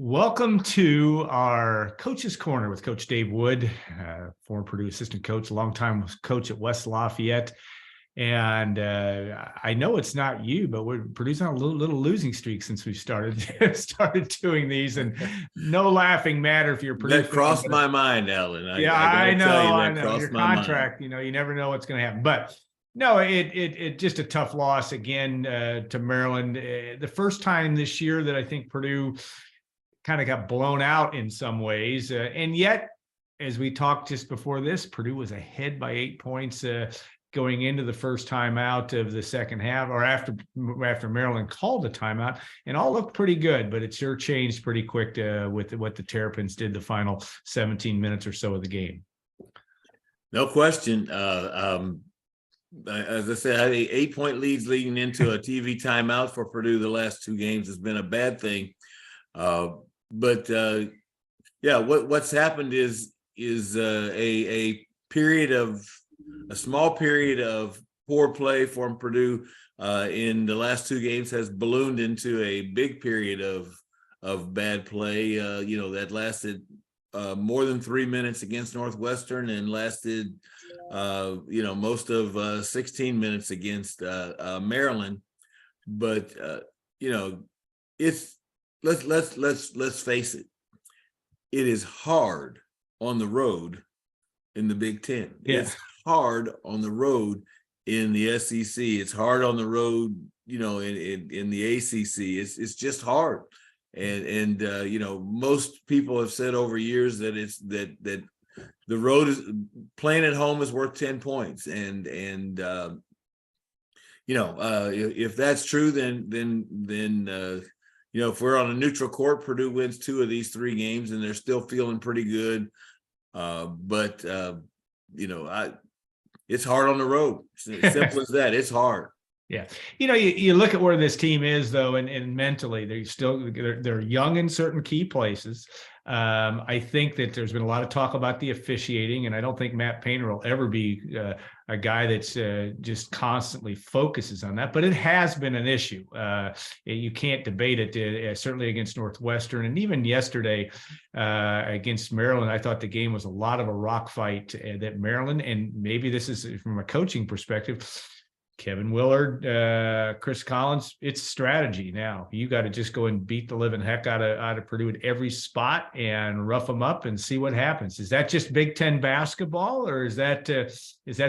Welcome to our Coach's Corner with Coach Dave Wood, former Purdue assistant coach, longtime coach at West Lafayette. And I know it's not you, but Purdue's on a little losing streak since we started doing these. And no laughing matter if you're a Purdue That crossed my mind, Alan. Yeah, I know. tell you, I that know. Your crossed my mind. contract, you never know what's going to happen. But no, it just a tough loss again to Maryland. The first time this year that I think Purdue kind of got blown out in some ways. And yet, as we talked just before this, Purdue was ahead by 8 points going into the first timeout of the second half, or after Maryland called the timeout, and all looked pretty good, but it sure changed pretty quick with what the Terrapins did the final 17 minutes or so of the game. No question. As I said, 8-point leads leading into a TV timeout for Purdue the last two games has been a bad thing. But what's happened is a small period of poor play from Purdue in the last two games has ballooned into a big period of bad play. That lasted more than 3 minutes against Northwestern and lasted most of 16 minutes against Maryland. But it's let's face it. It is hard on the road in the Big Ten. Yeah. It's hard on the road in the SEC. It's hard on the road, in the ACC. It's just hard. And most people have said over years that it's that the road is playing at home is worth 10 points. And if that's true, then if we're on a neutral court, Purdue wins 2 of these 3 games, and they're still feeling pretty good. But it's hard on the road. Simple as that. It's hard. Yeah. You look at where this team is, though, and mentally, they're young in certain key places. I think that there's been a lot of talk about the officiating, and I don't think Matt Painter will ever be a guy that's just constantly focuses on that. But it has been an issue. You can't debate it, certainly against Northwestern. And even yesterday against Maryland, I thought the game was a lot of a rock fight that Maryland, and maybe this is from a coaching perspective, Kevin Willard, Chris Collins, it's strategy now. You got to just go and beat the living heck out of Purdue at every spot and rough them up and see what happens. Is that just Big Ten basketball, or is that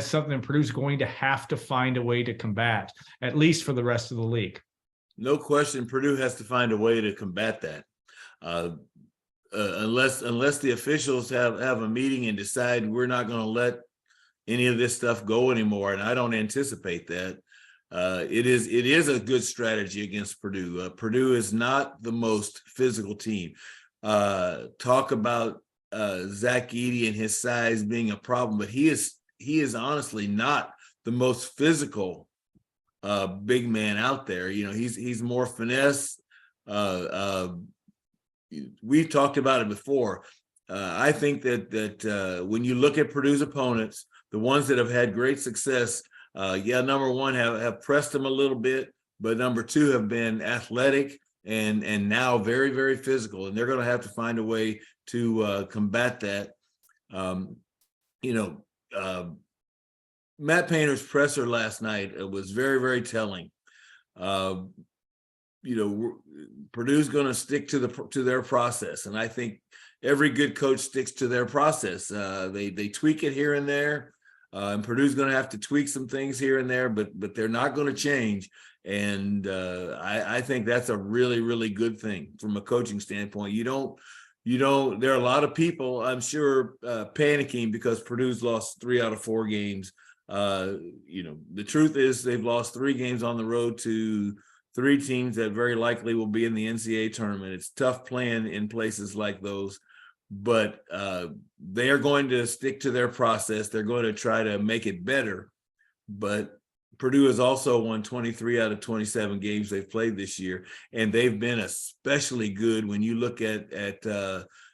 something Purdue's going to have to find a way to combat, at least for the rest of the league? No question, Purdue has to find a way to combat that. Unless the officials have a meeting and decide we're not going to let any of this stuff go anymore, and I don't anticipate that. It is a good strategy against Purdue. Purdue is not the most physical team. Talk about Zach Edey and his size being a problem, but he is honestly not the most physical big man out there. He's more finesse. We've talked about it before. I think that when you look at Purdue's opponents, the ones that have had great success, number one, have pressed them a little bit, but number two have been athletic and now very, very physical, and they're going to have to find a way to combat that. Matt Painter's presser last night was very, very telling. Purdue's going to stick to their process, and I think every good coach sticks to their process. They tweak it here and there. And Purdue's going to have to tweak some things here and there, but they're not going to change. And I think that's a really, really good thing from a coaching standpoint. There are a lot of people, I'm sure, panicking because Purdue's lost 3 out of 4 games. The truth is they've lost 3 games on the road to 3 teams that very likely will be in the NCAA tournament. It's tough playing in places like those. But they are going to stick to their process. They're going to try to make it better. But Purdue has also won 23 out of 27 games they've played this year, and they've been especially good when you look at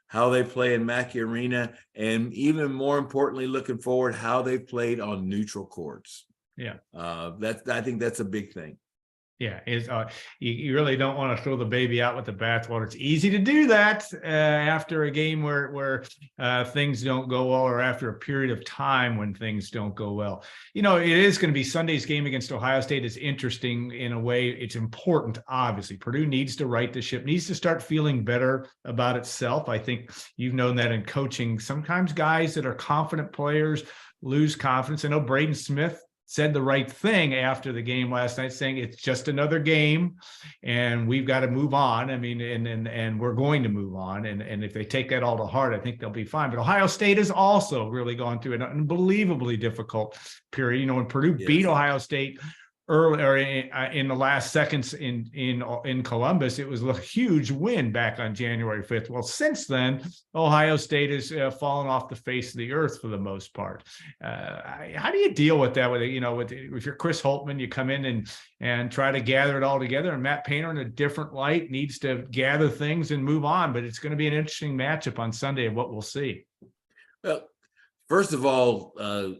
how they play in Mackey Arena, and even more importantly, looking forward, how they've played on neutral courts. Yeah, I think that's a big thing. Yeah, you really don't want to throw the baby out with the bathwater. It's easy to do that after a game where things don't go well, or after a period of time when things don't go well. It is going to be Sunday's game against Ohio State is interesting in a way. It's important, obviously. Purdue needs to right the ship, needs to start feeling better about itself. I think you've known that in coaching. Sometimes guys that are confident players lose confidence. I know Braden Smith said the right thing after the game last night, saying it's just another game and we've got to move on. I mean, and we're going to move on. And if they take that all to heart, I think they'll be fine. But Ohio State has also really gone through an unbelievably difficult period. When Purdue beat Ohio State earlier in the last seconds in Columbus, it was a huge win back on January 5th. Well, since then, Ohio State has fallen off the face of the earth for the most part. How do you deal with that? If you're Chris Holtmann, you come in and try to gather it all together, and Matt Painter, in a different light, needs to gather things and move on. But it's going to be an interesting matchup on Sunday, and what we'll see. Well, first of all,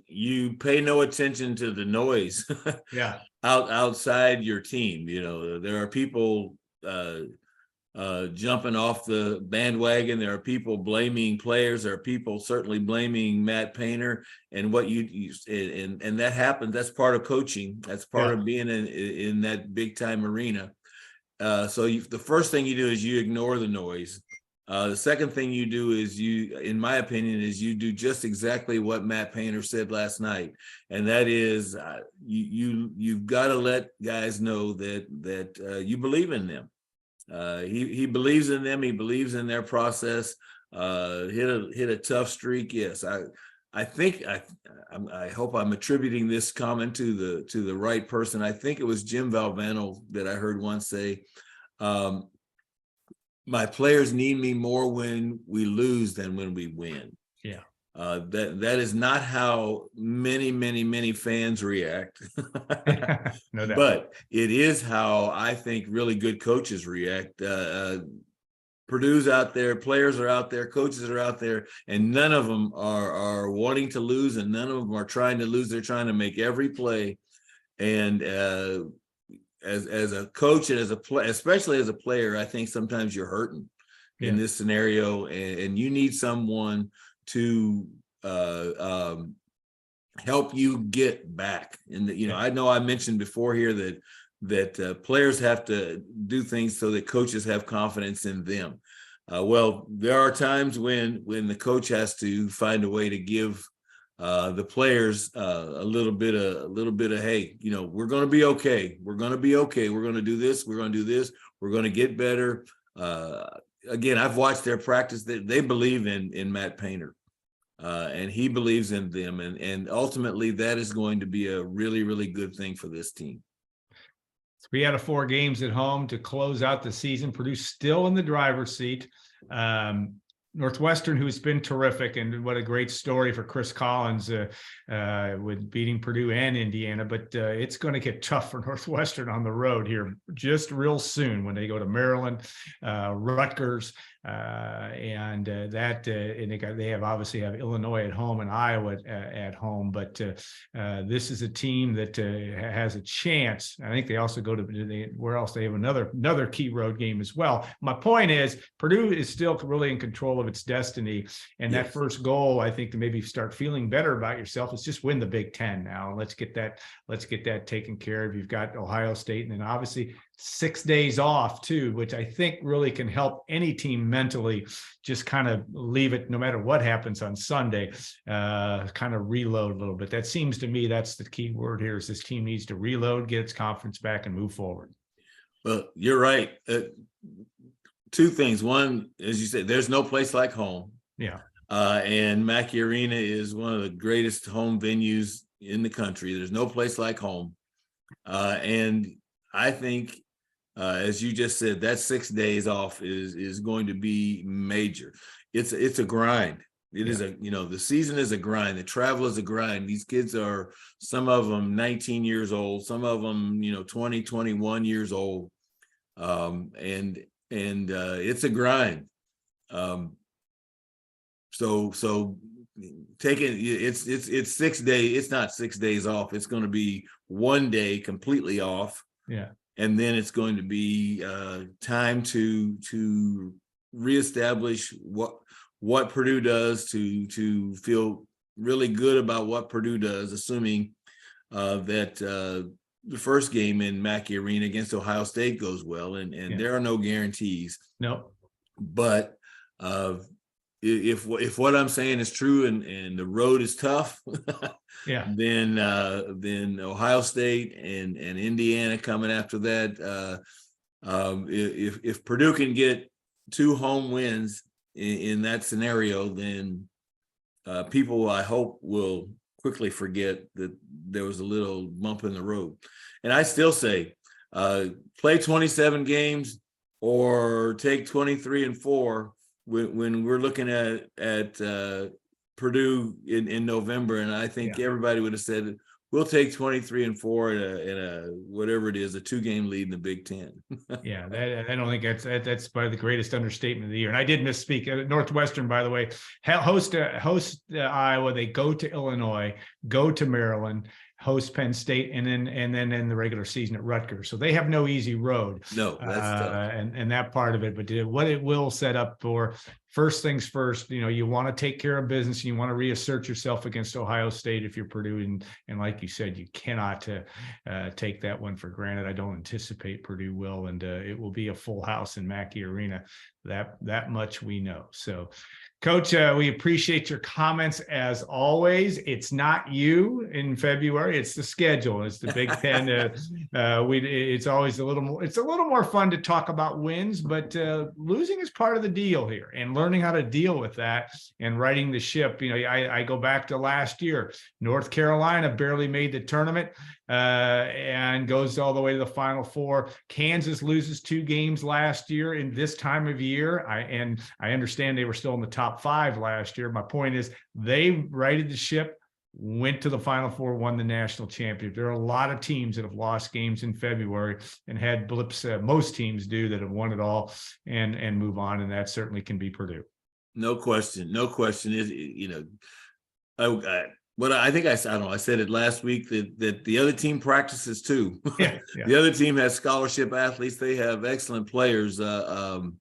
you pay no attention to the noise. Yeah. Outside your team, there are people jumping off the bandwagon. There are people blaming players. There are people certainly blaming Matt Painter, and what and that happens. That's part of coaching. That's part of being in that big time arena. So the first thing you do is you ignore the noise. The second thing you do is in my opinion, is you do just exactly what Matt Painter said last night. And that is you've got to let guys know that you believe in them. He believes in them. He believes in their process. Hit a tough streak. Yes. I think I hope I'm attributing this comment to the right person. I think it was Jim Valvano that I heard once say, my players need me more when we lose than when we win. Yeah. That is not how many fans react. No doubt. But it is how I think really good coaches react. Purdue's out there, players are out there, coaches are out there, and none of them are wanting to lose, and none of them are trying to lose. They're trying to make every play. And as a coach and especially as a player, I think sometimes you're hurting in this scenario, and you need someone to help you get back. And I know I mentioned before here that players have to do things so that coaches have confidence in them. Well, there are times when the coach has to find a way to give the players a little bit of, hey, we're going to be okay. We're going to be okay. We're going to do this. We're going to do this. We're going to get better. Again, I've watched their practice. They believe in Matt Painter, and he believes in them. And ultimately, that is going to be a really, really good thing for this team. 3 out of 4 games at home to close out the season. Purdue still in the driver's seat. Northwestern, who's been terrific, and what a great story for Chris Collins with beating Purdue and Indiana. But it's going to get tough for Northwestern on the road here just real soon when they go to Maryland, Rutgers, and they obviously have Illinois at home and Iowa at home. But this is a team that has a chance. I think they also go to where else they have another key road game as well. My point is Purdue is still really in control of its destiny, and that first goal, I think, to maybe start feeling better about yourself is just win the Big Ten now. Let's get that taken care of. You've got Ohio State, and then obviously 6 days off too, which I think really can help any team mentally just kind of leave it, no matter what happens on Sunday, kind of reload a little bit. That seems to me that's the key word here, is this team needs to reload, get its confidence back, and move forward. Well, you're right. 2 things. One, as you said, there's no place like home. Yeah. And Mackey Arena is one of the greatest home venues in the country. There's no place like home. And I think, as you just said, that 6 days off is going to be major. It's a grind. It is the season is a grind. The travel is a grind. These kids are, some of them 19 years old, some of them, 20, 21 years old. And it's a grind. So taking it's 6 days. It's not 6 days off. It's going to be 1 day completely off. Yeah. and then it's going to be time to reestablish what Purdue does, to feel really good about what Purdue does, assuming that the first game in Mackey Arena against Ohio State goes well, and there are no guarantees. No, but if what I'm saying is true, and the road is tough, then Ohio State and Indiana coming after that. If Purdue can get 2 home wins in that scenario, then people, I hope, will quickly forget that there was a little bump in the road. And I still say, play 27 games or take 23-4 when we're looking at Purdue in November. And I think everybody would have said, we'll take 23-4 in a whatever it is, a 2-game lead in the Big Ten. I don't think that's probably the greatest understatement of the year. And I did misspeak. Northwestern, by the way, host Iowa. They go to Illinois, go to Maryland, host Penn State, and then in the regular season at Rutgers. So they have no easy road. No, that's tough. And that part of it. But what it will set up for, first things first, you want to take care of business. You want to reassert yourself against Ohio State if you're Purdue. And like you said, you cannot take that one for granted. I don't anticipate Purdue will, and it will be a full house in Mackey Arena. That much we know. So, Coach, we appreciate your comments as always. It's not you in February; it's the schedule. It's the Big Ten. It's always a little more. It's a little more fun to talk about wins, but losing is part of the deal here, and learning how to deal with that and righting the ship. I go back to last year. North Carolina barely made the tournament and goes all the way to the Final Four. Kansas loses 2 games last year in this time of year. I understand they were still in the top 5 last year. My point is, they righted the ship, went to the Final Four, won the national championship. There are a lot of teams that have lost games in February and had blips. Most teams do, that have won it all and move on, and that certainly can be Purdue. No question. Is I think I don't know. I said it last week that the other team practices too. The other team has scholarship athletes. They have excellent players. So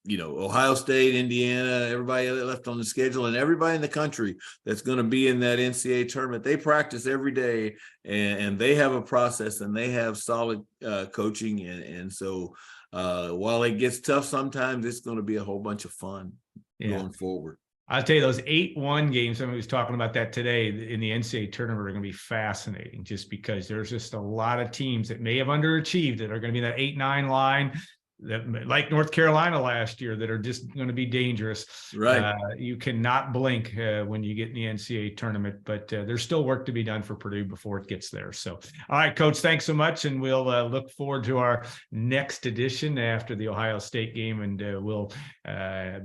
Ohio State, Indiana, everybody left on the schedule, and everybody in the country that's going to be in that NCAA tournament, they practice every day, and they have a process, and they have solid coaching. And so while it gets tough sometimes, it's going to be a whole bunch of fun going forward. I'll tell you, those 8-1 games, somebody was talking about that today in the NCAA tournament, are going to be fascinating, just because there's just a lot of teams that may have underachieved that are going to be that 8-9 line, that, like North Carolina last year, that are just going to be dangerous. Right. You cannot blink when you get in the NCAA tournament, but there's still work to be done for Purdue before it gets there. So, all right, Coach, thanks so much. And we'll look forward to our next edition after the Ohio State game. And I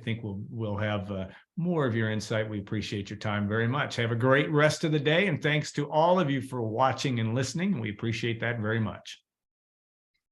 think we'll have more of your insight. We appreciate your time very much. Have a great rest of the day. And thanks to all of you for watching and listening. We appreciate that very much.